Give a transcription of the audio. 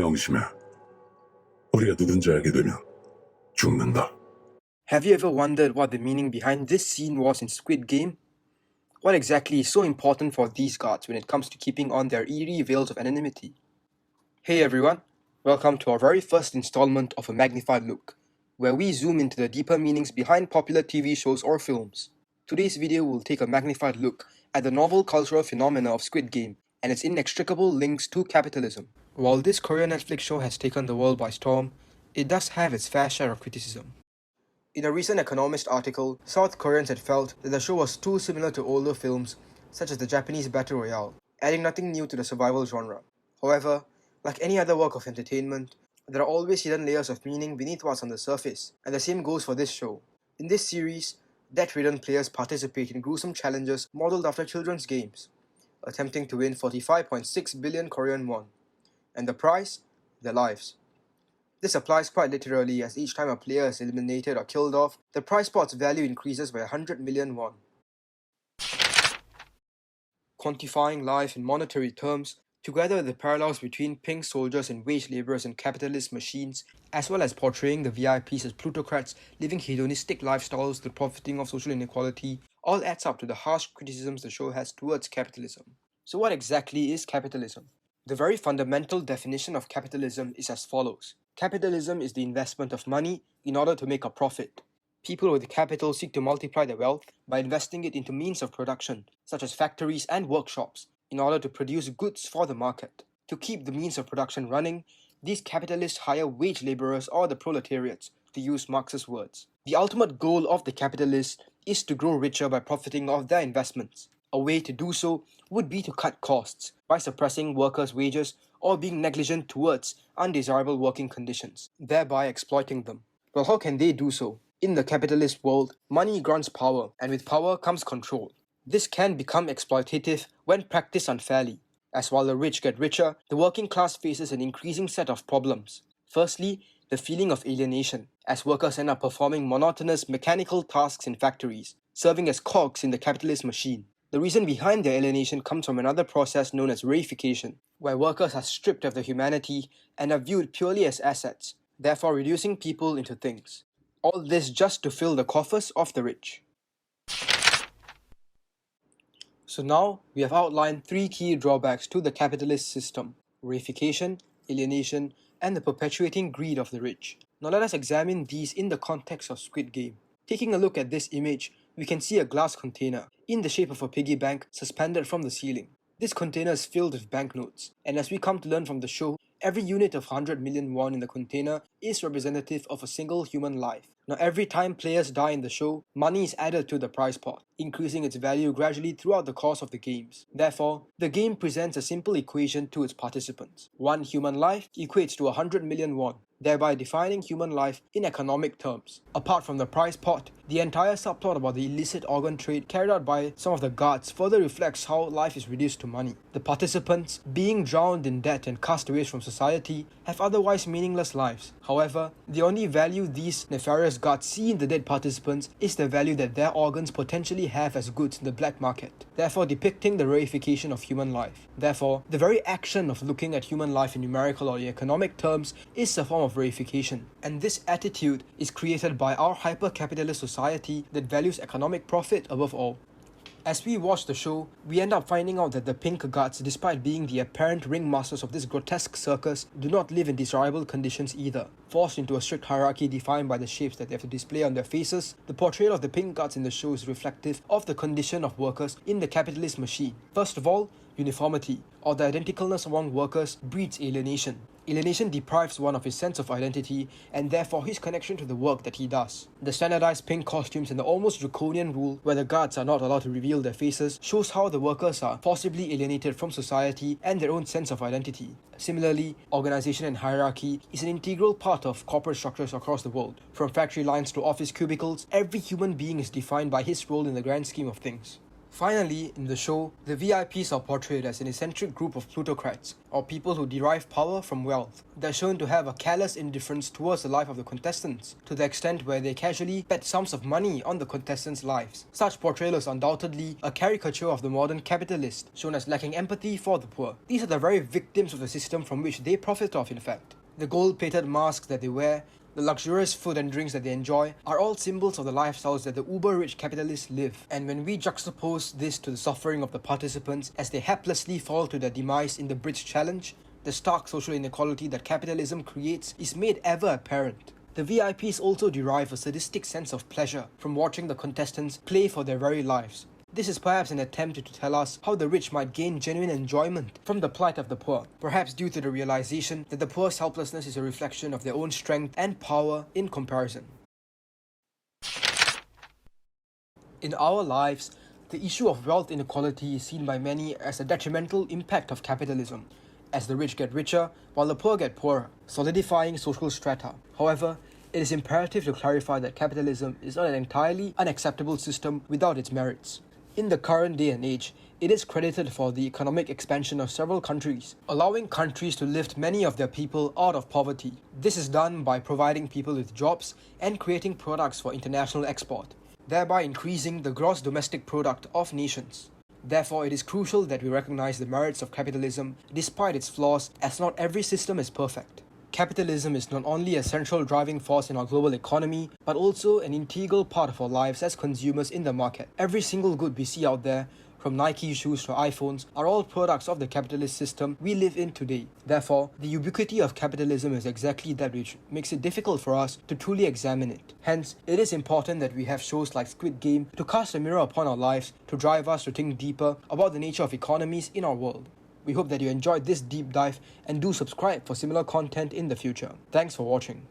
명심해. 우리가 누군지 알게 되면 죽는다. Have you ever wondered what the meaning behind this scene was in Squid Game? What exactly is so important for these gods when it comes to keeping on their eerie veils of anonymity? Hey everyone, welcome to our very first installment of a Magnified Look, where we zoom into the deeper meanings behind popular TV shows or films. Today's video will take a magnified look at the novel cultural phenomena of Squid Game and its inextricable links to capitalism. While this Korean Netflix show has taken the world by storm, it does have its fair share of criticism. In a recent Economist article, South Koreans had felt that the show was too similar to older films such as the Japanese Battle Royale, adding nothing new to the survival genre. However, like any other work of entertainment, there are always hidden layers of meaning beneath what's on the surface, and the same goes for this show. In this series, debt-ridden players participate in gruesome challenges modeled after children's games, attempting to win 45.6 billion Korean won. And the prize? Their lives. This applies quite literally, as each time a player is eliminated or killed off, the prize pot's value increases by 100 million won. Quantifying life in monetary terms, together with the parallels between pink soldiers and wage laborers in capitalist machines, as well as portraying the VIPs as plutocrats living hedonistic lifestyles through profiting of social inequality, all adds up to the harsh criticisms the show has towards capitalism. So what exactly is capitalism? The very fundamental definition of capitalism is as follows. Capitalism is the investment of money in order to make a profit. People with capital seek to multiply their wealth by investing it into means of production, such as factories and workshops, in order to produce goods for the market. To keep the means of production running, these capitalists hire wage laborers or the proletariats, to use Marx's words. The ultimate goal of the capitalists is to grow richer by profiting off their investments. A way to do so would be to cut costs by suppressing workers' wages or being negligent towards undesirable working conditions, thereby exploiting them. Well, how can they do so? In the capitalist world, money grants power, and with power comes control. This can become exploitative when practiced unfairly, as while the rich get richer, the working class faces an increasing set of problems. Firstly, the feeling of alienation, as workers end up performing monotonous mechanical tasks in factories, serving as cogs in the capitalist machine. The reason behind their alienation comes from another process known as Reification, where workers are stripped of their humanity and are viewed purely as assets, therefore reducing people into things. All this just to fill the coffers of the rich. So now, we have outlined three key drawbacks to the capitalist system: reification, alienation, and the perpetuating greed of the rich. Now let us examine these in the context of Squid Game. Taking a look at this image, we can see a glass container, in the shape of a piggy bank, suspended from the ceiling. This container is filled with banknotes, and as we come to learn from the show, every unit of 100 million won in the container is representative of a single human life. Now every time players die in the show, money is added to the prize pot, increasing its value gradually throughout the course of the games. Therefore, the game presents a simple equation to its participants. One human life equates to 100 million won, thereby defining human life in economic terms. Apart from the prize pot, the entire subplot about the illicit organ trade carried out by some of the guards further reflects how life is reduced to money. The participants, being drowned in debt and castaways from society, have otherwise meaningless lives. However, the only value these nefarious guards see in the dead participants is the value that their organs potentially have as goods in the black market, therefore depicting the reification of human life. Therefore, the very action of looking at human life in numerical or economic terms is a form of reification. And this attitude is created by our hyper-capitalist society that values economic profit above all. As we watch the show, we end up finding out that the pink guards, despite being the apparent ringmasters of this grotesque circus, do not live in desirable conditions either. Forced into a strict hierarchy defined by the shapes that they have to display on their faces, the portrayal of the pink guards in the show is reflective of the condition of workers in the capitalist machine. First of all, uniformity, or the identicalness among workers, breeds alienation. Alienation deprives one of his sense of identity and therefore his connection to the work that he does. The standardized pink costumes and the almost draconian rule where the guards are not allowed to reveal their faces shows how the workers are forcibly alienated from society and their own sense of identity. Similarly, organization and hierarchy is an integral part of corporate structures across the world. From factory lines to office cubicles, every human being is defined by his role in the grand scheme of things. Finally, in the show, the VIPs are portrayed as an eccentric group of plutocrats, or people who derive power from wealth. They're shown to have a callous indifference towards the life of the contestants, to the extent where they casually bet sums of money on the contestants' lives. Such portrayal is undoubtedly a caricature of the modern capitalist, shown as lacking empathy for the poor. These are the very victims of the system from which they profit off, in fact. The gold-plated masks that they wear, the luxurious food and drinks that they enjoy are all symbols of the lifestyles that the uber-rich capitalists live. And when we juxtapose this to the suffering of the participants as they haplessly fall to their demise in the bridge challenge, the stark social inequality that capitalism creates is made ever apparent. The VIPs also derive a sadistic sense of pleasure from watching the contestants play for their very lives. This is perhaps an attempt to tell us how the rich might gain genuine enjoyment from the plight of the poor, perhaps due to the realization that the poor's helplessness is a reflection of their own strength and power in comparison. In our lives, the issue of wealth inequality is seen by many as a detrimental impact of capitalism, as the rich get richer while the poor get poorer, solidifying social strata. However, it is imperative to clarify that capitalism is not an entirely unacceptable system without its merits. In the current day and age, it is credited for the economic expansion of several countries, allowing countries to lift many of their people out of poverty. This is done by providing people with jobs and creating products for international export, thereby increasing the gross domestic product of nations. Therefore, it is crucial that we recognize the merits of capitalism despite its flaws, as not every system is perfect. Capitalism is not only a central driving force in our global economy, but also an integral part of our lives as consumers in the market. Every single good we see out there, from Nike shoes to iPhones, are all products of the capitalist system we live in today. Therefore, the ubiquity of capitalism is exactly that which makes it difficult for us to truly examine it. Hence, it is important that we have shows like Squid Game to cast a mirror upon our lives, to drive us to think deeper about the nature of economies in our world. We hope that you enjoyed this deep dive and do subscribe for similar content in the future. Thanks for watching.